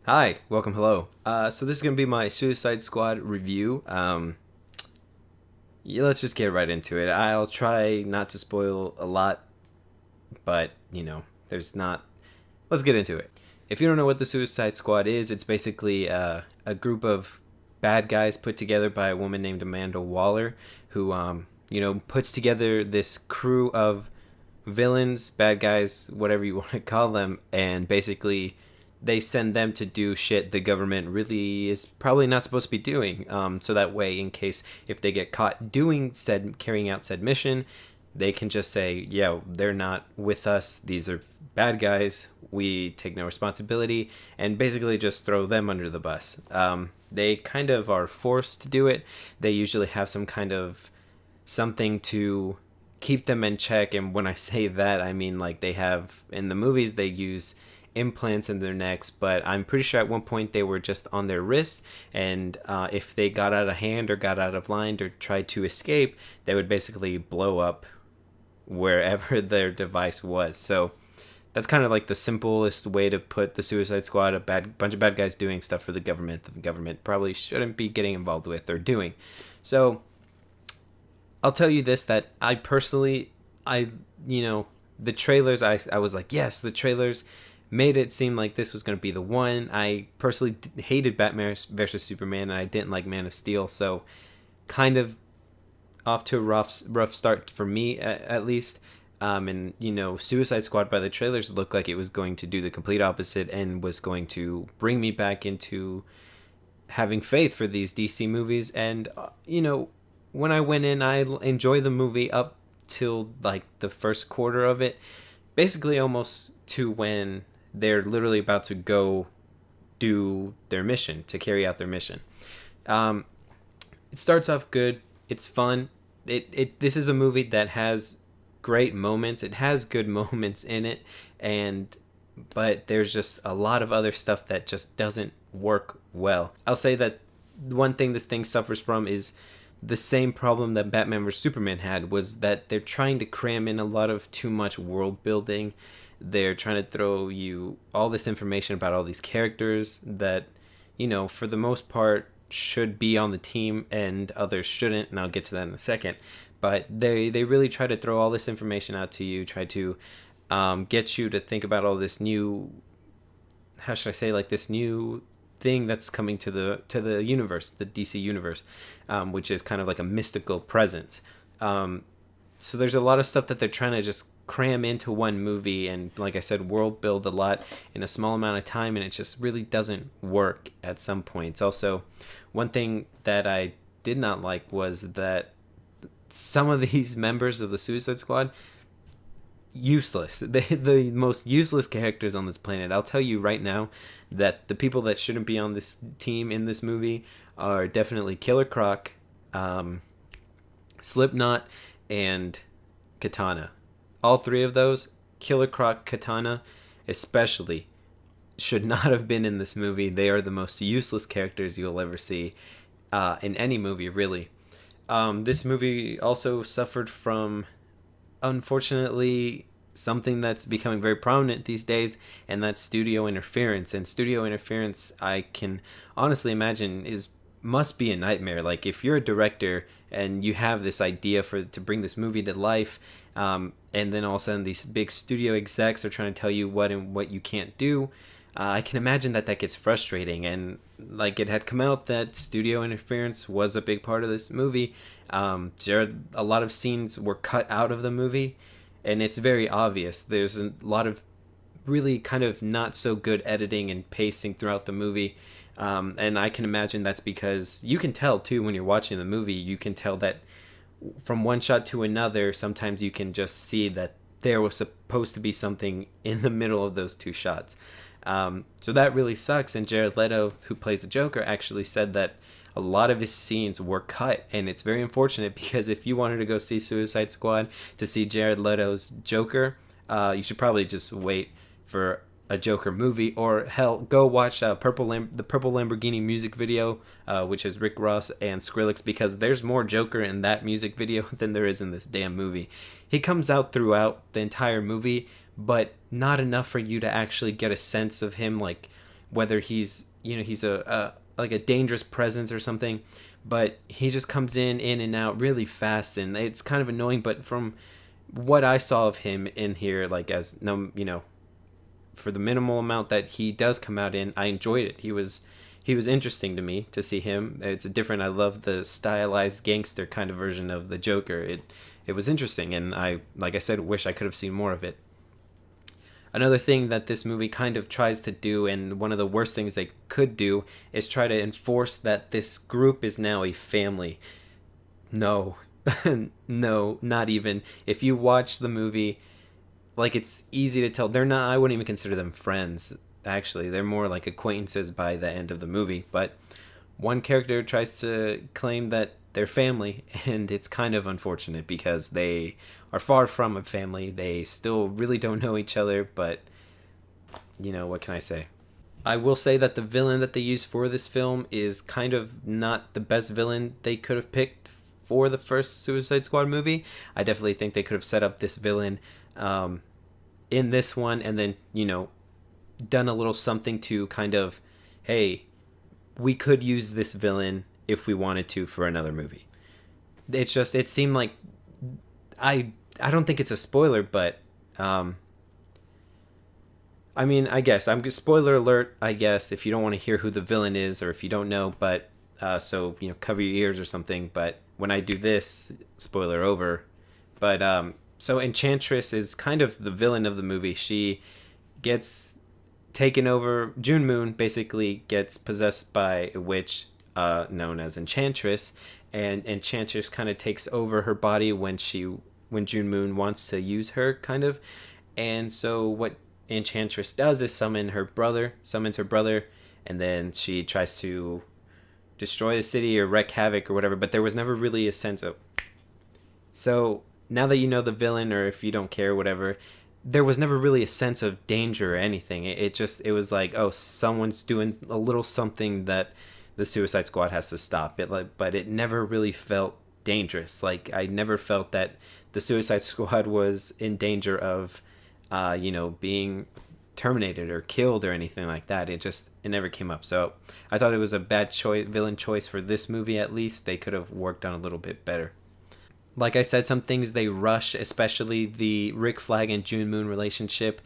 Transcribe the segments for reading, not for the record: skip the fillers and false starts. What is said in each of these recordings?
Hi, welcome, hello. So this is gonna be my Suicide Squad review. Yeah, let's just get right into it. I'll try not to spoil a lot, but there's not. Let's get into it. If you don't know what the Suicide Squad is, it's basically a group of bad guys put together by a woman named Amanda Waller, who puts together this crew of villains, bad guys, whatever you want to call them, and basically they send them to do shit the government really is probably not supposed to be doing. So that way, in case if they get caught carrying out said mission, they can just say, "Yeah, they're not with us. These are bad guys. We take no responsibility," and basically just throw them under the bus. They kind of are forced to do it. They usually have some kind of something to keep them in check, and when I say that, I mean like they have in the movies they use implants in their necks, but I'm pretty sure at one point they were just on their wrists, and if they got out of hand or got out of line or tried to escape, they would basically blow up wherever their device was. So that's kind of like the simplest way to put the Suicide Squad, a bunch of bad guys doing stuff for the government that the government probably shouldn't be getting involved with or doing. So I'll tell you this, that I personally, the trailers, I was like, yes, the trailers made it seem like this was going to be the one. I personally hated Batman versus Superman, and I didn't like Man of Steel, so kind of off to a rough start for me, at least. And Suicide Squad by the trailers looked like it was going to do the complete opposite and was going to bring me back into having faith for these DC movies. And when I went in, I enjoyed the movie up till like the first quarter of it, basically almost to when they're literally about to go do their mission, to carry out their mission. It starts off good. It's fun. This is a movie that has great moments. It has good moments in it, but there's just a lot of other stuff that just doesn't work well. I'll say that one thing this thing suffers from is the same problem that Batman vs Superman had, was that they're trying to cram in a lot of too much world building. They're trying to throw you all this information about all these characters that, for the most part should be on the team and others shouldn't, and I'll get to that in a second. But they really try to throw all this information out to you, try to get you to think about all this new, how should I say, like this new thing that's coming to the universe, the DC universe, which is kind of like a mystical presence. So there's a lot of stuff that they're trying to just cram into one movie, and like I said, world build a lot in a small amount of time, and it just really doesn't work at some points. Also, one thing that I did not like was that some of these members of the Suicide Squad, useless. The most useless characters on this planet. I'll tell you right now that the people that shouldn't be on this team in this movie are definitely Killer Croc, Slipknot, and Katana. All three of those, Killer Croc, Katana especially, should not have been in this movie. They are the most useless characters you'll ever see in any movie, really. This movie also suffered from, unfortunately, something that's becoming very prominent these days, and that's studio interference. And studio interference, I can honestly imagine, must be a nightmare. Like, if you're a director and you have this idea to bring this movie to life, and then all of a sudden these big studio execs are trying to tell you what you can't do, I can imagine that gets frustrating. And like, it had come out that studio interference was a big part of this movie. A lot of scenes were cut out of the movie, and it's very obvious. There's a lot of really kind of not so good editing and pacing throughout the movie. And I can imagine that's because you can tell too when you're watching the movie. You can tell that from one shot to another, sometimes you can just see that there was supposed to be something in the middle of those two shots. So that really sucks. And Jared Leto, who plays the Joker, actually said that a lot of his scenes were cut, and it's very unfortunate, because if you wanted to go see Suicide Squad to see Jared Leto's Joker, you should probably just wait for a Joker movie, or hell, go watch the Purple Lamborghini music video, which is Rick Ross and Skrillex, because there's more Joker in that music video than there is in this damn movie. He comes out throughout the entire movie, but not enough for you to actually get a sense of him, like whether he's, he's a like a dangerous presence or something, but he just comes in and out really fast, and it's kind of annoying. But from what I saw of him in here, like, as no, for the minimal amount that he does come out in, I enjoyed it. He was interesting to me to see him. It's a different. I love the stylized gangster kind of version of the Joker. It was interesting, and I, like I said, wish I could have seen more of it. Another thing that this movie kind of tries to do, and one of the worst things they could do, is try to enforce that this group is now a family. No, no, not even. If you watch the movie, like, it's easy to tell they're not. I wouldn't even consider them friends. Actually, they're more like acquaintances by the end of the movie. But one character tries to claim that they're family, and it's kind of unfortunate because they are far from a family. They still really don't know each other, but what can I say? I will say that the villain that they used for this film is kind of not the best villain they could have picked for the first Suicide Squad movie. I definitely think they could have set up this villain in this one, and then, done a little something to kind of, hey, we could use this villain if we wanted to for another movie. It seemed like, I don't think it's a spoiler, but I mean, I guess spoiler alert, I guess, if you don't want to hear who the villain is, or if you don't know, but so cover your ears or something. But when I do this, spoiler over. But so Enchantress is kind of the villain of the movie. She gets taken over. June Moon basically gets possessed by a witch known as Enchantress, and Enchantress kind of takes over her body when June Moon wants to use her, kind of. And so what Enchantress does is summons her brother, and then she tries to destroy the city or wreak havoc or whatever, but there was never really a sense of... So now that you know the villain, or if you don't care, whatever, there was never really a sense of danger or anything. It was like, oh, someone's doing a little something that the Suicide Squad has to stop it. But it never really felt dangerous. Like, I never felt that the Suicide Squad was in danger of, being terminated or killed or anything like that. It never came up. So I thought it was a bad villain choice for this movie. At least they could have worked on a little bit better. Like I said, some things they rush, especially the Rick Flag and June Moon relationship.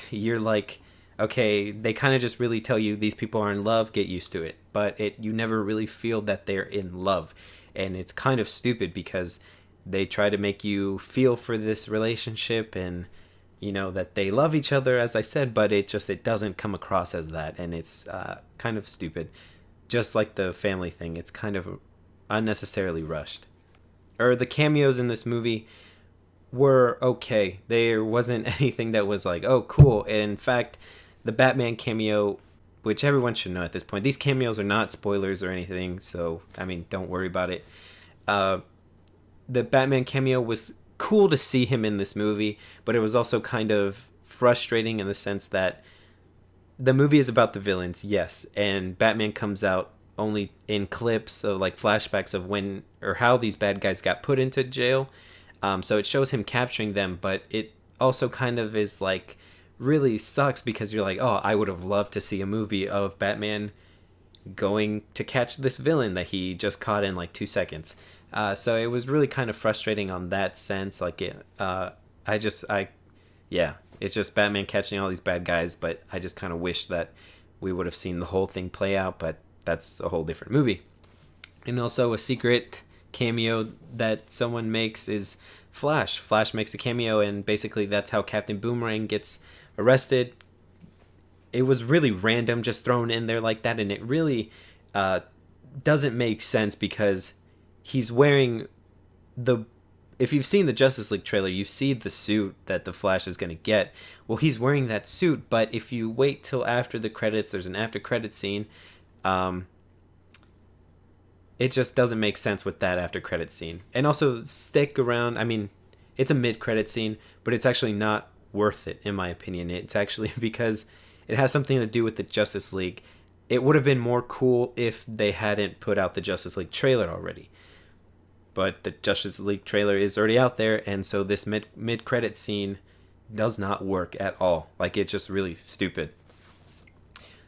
You're like, okay, they kind of just really tell you these people are in love, get used to it. But you never really feel that they're in love. And it's kind of stupid because they try to make you feel for this relationship and, that they love each other, as I said, but it doesn't come across as that. And it's kind of stupid. Just like the family thing, it's kind of unnecessarily rushed. Or the cameos in this movie were okay. There wasn't anything that was like, oh, cool. In fact, the Batman cameo, which everyone should know at this point, these cameos are not spoilers or anything, so, I mean, don't worry about it. The Batman cameo was cool to see him in this movie, but it was also kind of frustrating in the sense that the movie is about the villains, yes, and Batman comes out only in clips of, like, flashbacks of when or how these bad guys got put into jail. So it shows him capturing them, but it also kind of is like really sucks because you're like, oh, I would have loved to see a movie of Batman going to catch this villain that he just caught in like 2 seconds. So it was really kind of frustrating on that sense. Like it's just Batman catching all these bad guys, but I just kind of wish that we would have seen the whole thing play out, but that's a whole different movie. And also a secret cameo that someone makes is Flash. Flash makes a cameo, and basically that's how Captain Boomerang gets arrested. It was really random, just thrown in there like that, and it really doesn't make sense because he's wearing if you've seen the Justice League trailer, you see the suit that the Flash is going to get. Well, he's wearing that suit, but if you wait till after the credits, there's an after credit scene. It just doesn't make sense with that after credit scene. And also, stick around. I mean, it's a mid-credit scene, but it's actually not worth it, in my opinion. It's actually because it has something to do with the Justice League. It would have been more cool if they hadn't put out the Justice League trailer already. But the Justice League trailer is already out there, and so this mid-credit scene does not work at all. Like, it's just really stupid.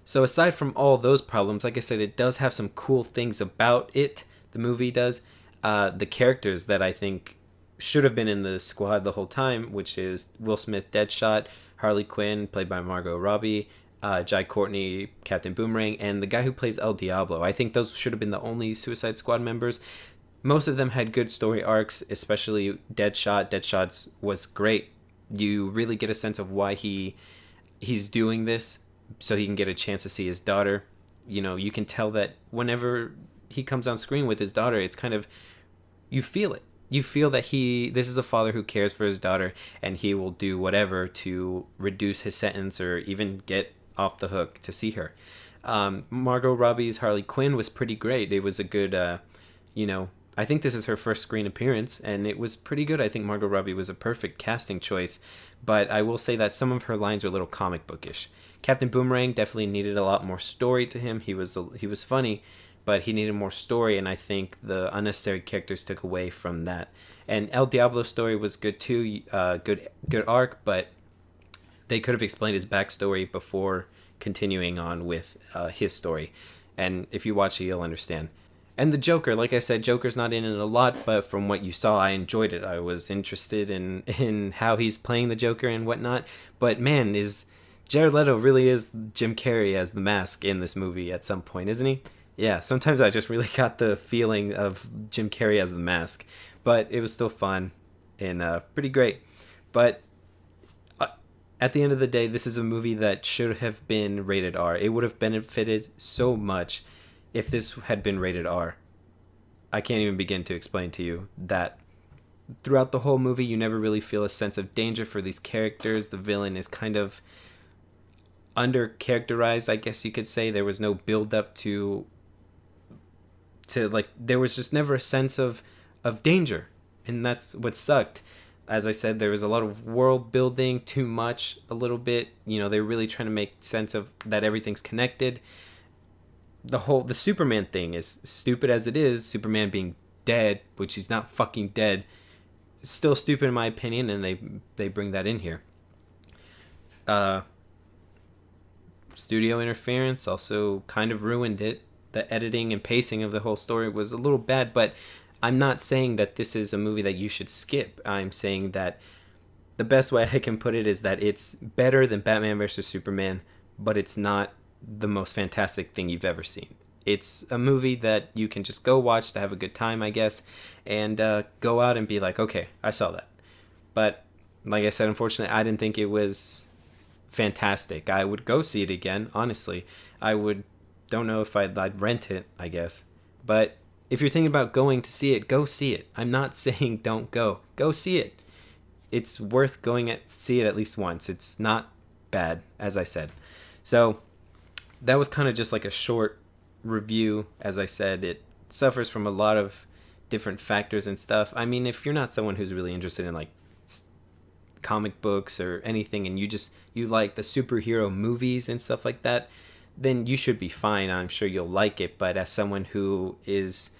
So aside from all those problems, like I said, it does have some cool things about it. The movie does. The characters that I think should have been in the squad the whole time, which is Will Smith, Deadshot, Harley Quinn, played by Margot Robbie, Jai Courtney, Captain Boomerang, and the guy who plays El Diablo. I think those should have been the only Suicide Squad members. Most of them had good story arcs, especially Deadshot. Deadshot's was great. You really get a sense of why he's doing this, so he can get a chance to see his daughter. You know, you can tell that whenever he comes on screen with his daughter, it's kind of, you feel it. You feel that this is a father who cares for his daughter, and he will do whatever to reduce his sentence or even get off the hook to see her. Margot Robbie's Harley Quinn was pretty great. It was a good, I think this is her first screen appearance, and it was pretty good. I think Margot Robbie was a perfect casting choice, but I will say that some of her lines are a little comic bookish. Captain Boomerang definitely needed a lot more story to him. He was funny, but he needed more story, and I think the unnecessary characters took away from that. And El Diablo's story was good too, good arc, but they could have explained his backstory before continuing on with his story. And if you watch it, you'll understand. And the Joker, like I said, Joker's not in it a lot, but from what you saw, I enjoyed it. I was interested in how he's playing the Joker and whatnot. But man, Jared Leto really is Jim Carrey as the Mask in this movie at some point, isn't he? Yeah, sometimes I just really got the feeling of Jim Carrey as the Mask. But it was still fun and pretty great. But at the end of the day, this is a movie that should have been rated R. It would have benefited so much if this had been rated R. I can't even begin to explain to you that throughout the whole movie, you never really feel a sense of danger for these characters. The villain is kind of under-characterized, I guess you could say. There was no build-up to like, there was just never a sense of danger, and that's what sucked. As I said, there was a lot of world building, too much, a little bit. You know, they're really trying to make sense of that everything's connected. The Superman thing, is stupid as it is, Superman being dead, which he's not fucking dead, is still stupid in my opinion, and they bring that in here. Studio interference also kind of ruined it. The editing and pacing of the whole story was a little bad, but I'm not saying that this is a movie that you should skip. I'm saying that the best way I can put it is that it's better than Batman vs. Superman, but it's not the most fantastic thing you've ever seen. It's a movie that you can just go watch to have a good time, I guess, and go out and be like, okay, I saw that. But like I said, unfortunately, I didn't think it was fantastic. I would go see it again, honestly. Don't know if I'd rent it, I guess. But if you're thinking about going to see it, go see it. I'm not saying don't go. Go see it. It's worth going to see it at least once. It's not bad, as I said. So that was kind of just like a short review. As I said, it suffers from a lot of different factors and stuff. I mean, if you're not someone who's really interested in like comic books or anything, and you like the superhero movies and stuff like that, then you should be fine. I'm sure you'll like it. But as someone who is,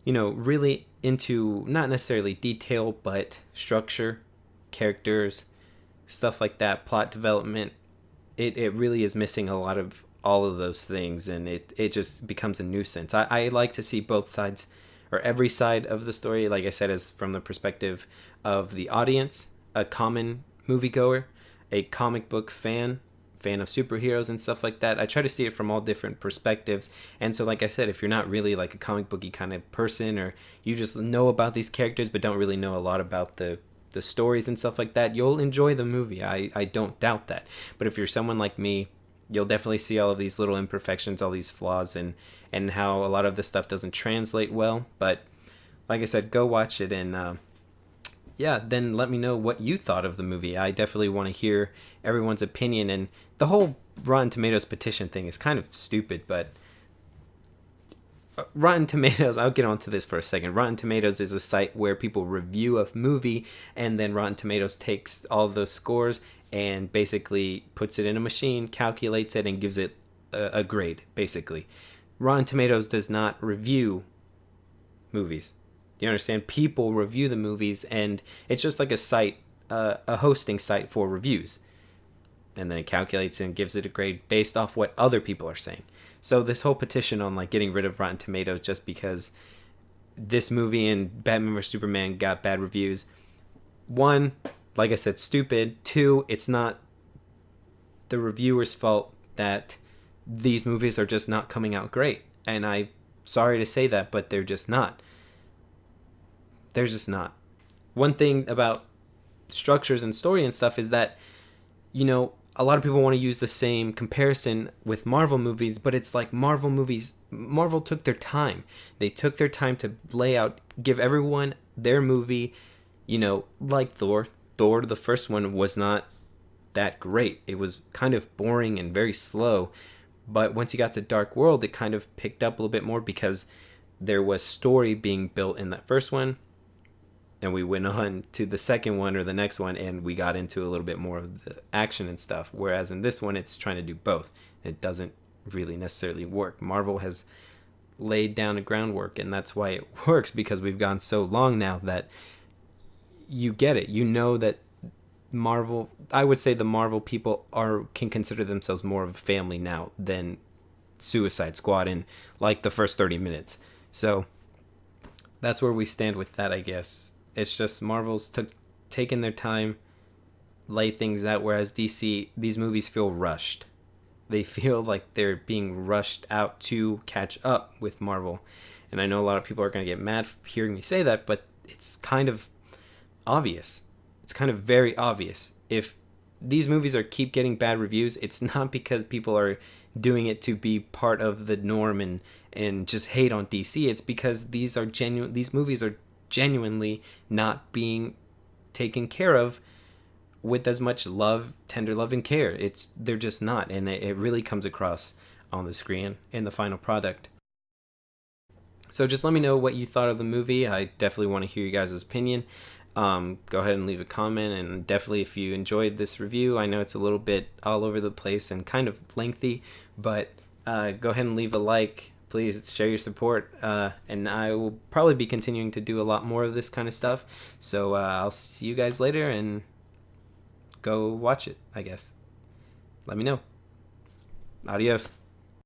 really into not necessarily detail, but structure, characters, stuff like that, plot development, it really is missing a lot of all of those things, and it just becomes a nuisance. I like to see both sides, or every side of the story, like I said, is from the perspective of the audience, a common moviegoer, a comic book fan of superheroes and stuff like that. I try to see it from all different perspectives. And so, like I said, if you're not really like a comic booky kind of person, or you just know about these characters but don't really know a lot about the stories and stuff like that, you'll enjoy the movie. I don't doubt that. But if you're someone like me, you'll definitely see all of these little imperfections, all these flaws, and how a lot of this stuff doesn't translate well. But like I said, go watch it, and then let me know what you thought of the movie. I definitely want to hear everyone's opinion. And the whole Rotten Tomatoes petition thing is kind of stupid, but Rotten Tomatoes, I'll get onto this for a second. Rotten Tomatoes is a site where people review a movie, and then Rotten Tomatoes takes all of those scores and basically puts it in a machine, calculates it, and gives it a grade, basically. Rotten Tomatoes does not review movies. You understand? People review the movies, and it's just like a site, a hosting site for reviews. and then it calculates and gives it a grade based off what other people are saying. So this whole petition on like getting rid of Rotten Tomatoes just because this movie and Batman vs Superman got bad reviews. One, like I said, stupid. Two, it's not the reviewers' fault that these movies are just not coming out great. And I'm sorry to say that, but they're just not. They're just not. One thing about structures and story and stuff is that, you know, a lot of people want to use the same comparison with Marvel movies, but it's like Marvel took their time. They took their time to lay out, give everyone their movie, you know, like Thor. Thor, the first one, was not that great. It was kind of boring and very slow. But once you got to Dark World, it kind of picked up a little bit more because there was story being built in that first one. And we went on to the second one or the next one, and we got into a little bit more of the action and stuff. Whereas in this one, it's trying to do both. It doesn't really necessarily work. Marvel has laid down a groundwork, and that's why it works, because we've gone so long now that you get it. You know that Marvel, I would say the Marvel people can consider themselves more of a family now than Suicide Squad in like the first 30 minutes. So that's where we stand with that, I guess. It's just Marvel's taken their time, lay things out, whereas DC, these movies feel rushed. They feel like they're being rushed out to catch up with Marvel. And I know a lot of people are going to get mad hearing me say that, but it's kind of obvious. It's kind of very obvious. If these movies keep getting bad reviews, it's not because people are doing it to be part of the norm and just hate on DC. It's because these movies are genuinely not being taken care of with as much love, tender love, and care. They're just not, and it really comes across on the screen in the final product. So just let me know what you thought of the movie. I definitely want to hear you guys' opinion. Go ahead and leave a comment, and definitely if you enjoyed this review, I know it's a little bit all over the place and kind of lengthy, but go ahead and leave a like. Please share your support, and I will probably be continuing to do a lot more of this kind of stuff. So I'll see you guys later, and go watch it, I guess. Let me know. Adios.